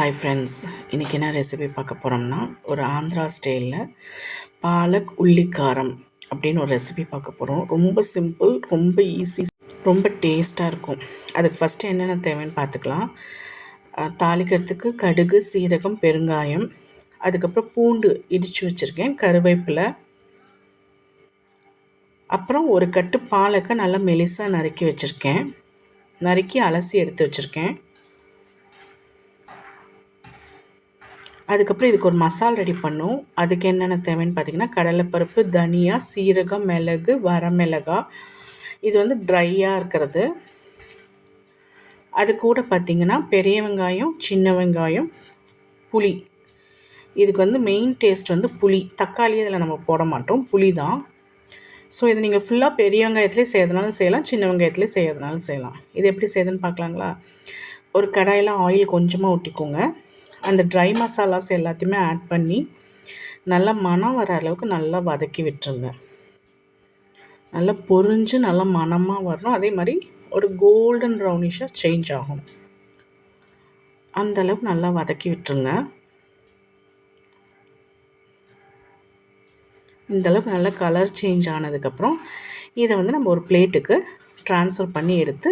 Hi friends, இன்றைக்கி என்ன recipe பார்க்க போகிறோம்னா ஒரு ஆந்திரா ஸ்டைலில் பாலக் உள்ளிக்காரம் அப்படின்னு ஒரு ரெசிபி பார்க்க போகிறோம். ரொம்ப சிம்பிள், ரொம்ப ஈஸி, ரொம்ப டேஸ்ட்டாக இருக்கும். அதுக்கு ஃபஸ்ட்டு என்னென்ன தேவைன்னு பார்த்துக்கலாம். தாளிக்கிறதுக்கு கடுகு, சீரகம், பெருங்காயம், அதுக்கப்புறம் பூண்டு இடித்து வச்சுருக்கேன், கருவேப்பிலை, அப்புறம் ஒரு கட்டு பாலக்கை நல்லா மெலிசாக நறுக்கி வச்சுருக்கேன், நறுக்கி அலசி எடுத்து வச்சுருக்கேன். அதுக்கப்புறம் இதுக்கு ஒரு மசால் ரெடி பண்ணும். அதுக்கு என்னென்ன தேவைன்னு பார்த்திங்கன்னா கடலைப்பருப்பு, தனியா, சீரகம், மிளகு, வரமிளகாய், இது வந்து ட்ரையாக இருக்கிறது. அது கூட பார்த்திங்கன்னா பெரிய வெங்காயம், சின்ன வெங்காயம், புளி. இதுக்கு வந்து மெயின் டேஸ்ட் வந்து புளி. தக்காளி இதில் நம்ம போட மாட்டோம், புளி தான். ஸோ இது நீங்கள் ஃபுல்லாக பெரிய வெங்காயத்துலேயே செய்யறதுனாலும் செய்யலாம், சின்ன வெங்காயத்துலேயே செய்யறதுனாலும் செய்யலாம். இது எப்படி செய்யுதுன்னு பார்க்கலாங்களா? ஒரு கடாயில் ஆயில் கொஞ்சமாக ஊற்றிக்கோங்க. அந்த ட்ரை மசாலாஸ் எல்லாத்தையுமே ஆட் பண்ணி நல்லா மணம் வர அளவுக்கு நல்லா வதக்கி விட்டுருங்க. நல்லா பொரிஞ்சு நல்லா மணமாக வரணும். அதே மாதிரி ஒரு கோல்டன் ப்ரௌனிஷாக சேஞ்ச் ஆகும். அந்த அளவுக்கு நல்லா வதக்கி விட்டுருங்க. இந்தளவுக்கு நல்லா கலர் சேஞ்ச் ஆனதுக்கப்புறம் இதை வந்து நம்ம ஒரு பிளேட்டுக்கு ட்ரான்ஸ்ஃபர் பண்ணி எடுத்து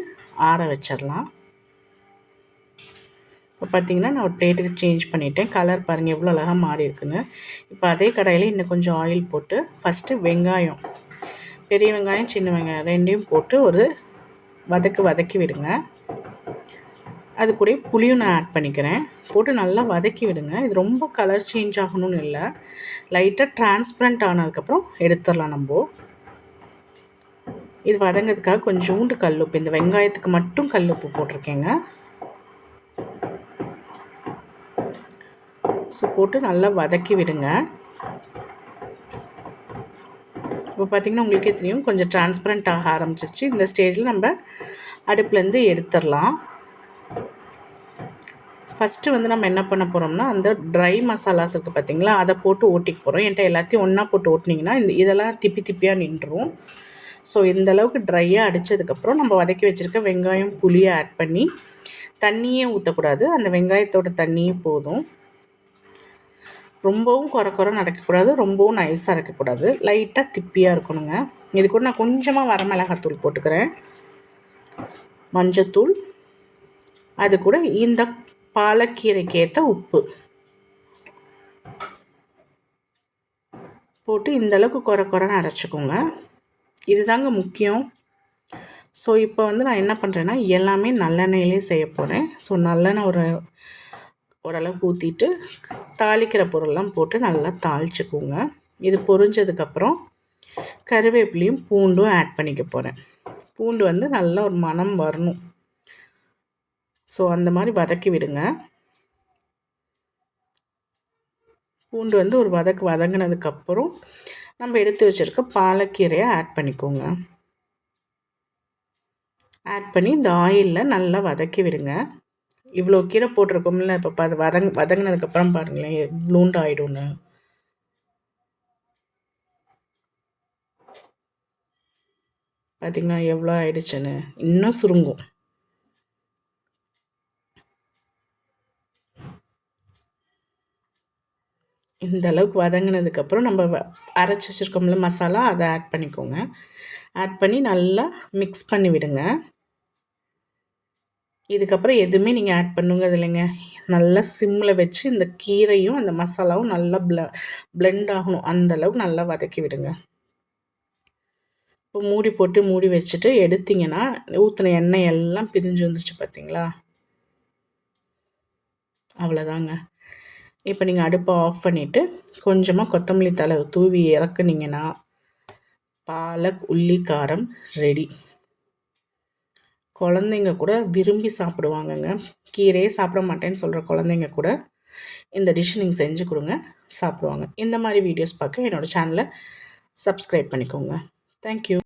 ஆற வச்சிடலாம். இப்போ பார்த்திங்கன்னா நான் ஒரு பிளேட்டுக்கு சேஞ்ச் பண்ணிவிட்டேன். கலர் பாருங்கள் எவ்வளோ அழகாக மாறி இருக்குன்னு. இப்போ அதே கடாயில் இன்னும் கொஞ்சம் ஆயில் போட்டு ஃபஸ்ட்டு வெங்காயம், பெரிய வெங்காயம், சின்ன வெங்காயம் ரெண்டையும் போட்டு ஒரு வதக்கி விடுங்க. அது கூட புளியும் நான் ஆட் பண்ணிக்கிறேன். போட்டு நல்லா வதக்கி விடுங்க. இது ரொம்ப கலர் சேஞ்ச் ஆகணும்னு இல்லை, லைட்டாக டிரான்ஸ்பரண்ட் ஆனதுக்கப்புறம் எடுத்துடலாம். நம்ம இது வதங்கிறதுக்காக கொஞ்சோண்டு கல்லுப்பு, இந்த வெங்காயத்துக்கு மட்டும் கல்லுப்பு போட்டிருக்கேங்க. ஸோ போட்டு நல்லா வதக்கி விடுங்க. இப்போ பார்த்திங்கன்னா உங்களுக்கே தெரியும் கொஞ்சம் டிரான்ஸ்பரண்ட் ஆக ஆரம்பிச்சிச்சு. இந்த ஸ்டேஜில் நம்ம அடுப்புலேருந்து எடுத்துடலாம். ஃபஸ்ட்டு வந்து நம்ம என்ன பண்ண போகிறோம்னா அந்த ட்ரை மசாலாஸ் இருக்குது பார்த்திங்களா, அதை போட்டு ஓட்டிக்க போகிறோம். என்கிட்ட எல்லாத்தையும் ஒன்றா போட்டு ஓட்டினீங்கன்னா இதெல்லாம் திப்பியாக நின்றுடும். ஸோ இந்தளவுக்கு ட்ரையாக அடித்ததுக்கப்புறம் நம்ம வதக்கி வச்சுருக்க வெங்காயம், புளியை ஆட் பண்ணி தண்ணியே ஊற்றக்கூடாது, அந்த வெங்காயத்தோட தண்ணியே போதும். ரொம்பவும் குறை நடக்கக்கூடாது, ரொம்பவும் நைஸாக இருக்கக்கூடாது, லைட்டாக திப்பியாக இருக்கணுங்க. இது கூட நான் கொஞ்சமாக வரமிளகாத்தூள் போட்டுக்கிறேன், மஞ்சத்தூள், அது கூட இந்த பாலக்கீரைக்கு ஏற்ற உப்பு போட்டு இந்தளவுக்கு குறைன்னு அரைச்சிக்கோங்க. இதுதாங்க முக்கியம். ஸோ இப்போ வந்து நான் என்ன பண்ணுறேன்னா எல்லாமே நல்லெண்ணெயிலே செய்ய போகிறேன். ஸோ நல்லெண்ணெய் ஓரளவுக்கு ஊற்றிட்டு தாளிக்கிற பொருள்லாம் போட்டு நல்லா தாளிச்சுக்கோங்க. இது பொரிஞ்சதுக்கப்புறம் கருவேப்பிலையும் பூண்டும் ஆட் பண்ணிக்க போகிறேன். பூண்டு வந்து நல்லா ஒரு மணம் வரணும். ஸோ அந்த மாதிரி வதக்கி விடுங்க. பூண்டு வந்து ஒரு வதங்கினதுக்கப்புறம் நம்ம எடுத்து வச்சுருக்க பாலக்கீரையை ஆட் பண்ணிக்கோங்க. ஆட் பண்ணி இந்த ஆயிலில் நல்லா வதக்கி விடுங்க. இவ்வளோ கீரை போட்டிருக்கோம்ல, இப்போ அது வதங்கினதுக்கப்புறம் பாருங்களேன் எவ்வளோண்டு ஆகிடும்னு. பார்த்திங்கன்னா எவ்வளோ ஆயிடுச்சுன்னு. இன்னும் சுருங்கும். இந்த அளவுக்கு வதங்கினதுக்கப்புறம் நம்ம அரைச்சி வச்சுருக்கோம்ல மசாலா, அதை ஆட் பண்ணிக்கோங்க. ஆட் பண்ணி நல்லா மிக்ஸ் பண்ணி விடுங்க. இதுக்கப்புறம் எதுவுமே நீங்கள் ஆட் பண்ணுங்கிறது இல்லைங்க. நல்லா சிம்மில் வச்சு இந்த கீரையும் அந்த மசாலாவும் நல்லா பிளெண்ட் ஆகணும். அந்தளவுக்கு நல்லா வதக்கி விடுங்க. இப்போ மூடி வச்சுட்டு எடுத்திங்கன்னா ஊற்றின எண்ணெய் எல்லாம் பிரிஞ்சு வந்துருச்சு பார்த்திங்களா? அவ்வளோதாங்க. இப்போ நீங்கள் அடுப்பை ஆஃப் பண்ணிவிட்டு கொஞ்சமாக கொத்தமல்லி தழை தூவி இறக்குனீங்கன்னா பாலக் உள்ளிக்காரம் ரெடி. குழந்தைங்க கூட விரும்பி சாப்பிடுவாங்கங்க. கீரையே சாப்பிட மாட்டேன்னு சொல்கிற குழந்தைங்க கூட இந்த டிஷ் நீங்கள் செஞ்சு கொடுங்க, சாப்பிடுவாங்க. இந்த மாதிரி வீடியோஸ் பார்க்க என்னோடய சேனலை சப்ஸ்கிரைப் பண்ணிக்கோங்க. தேங்க்யூ.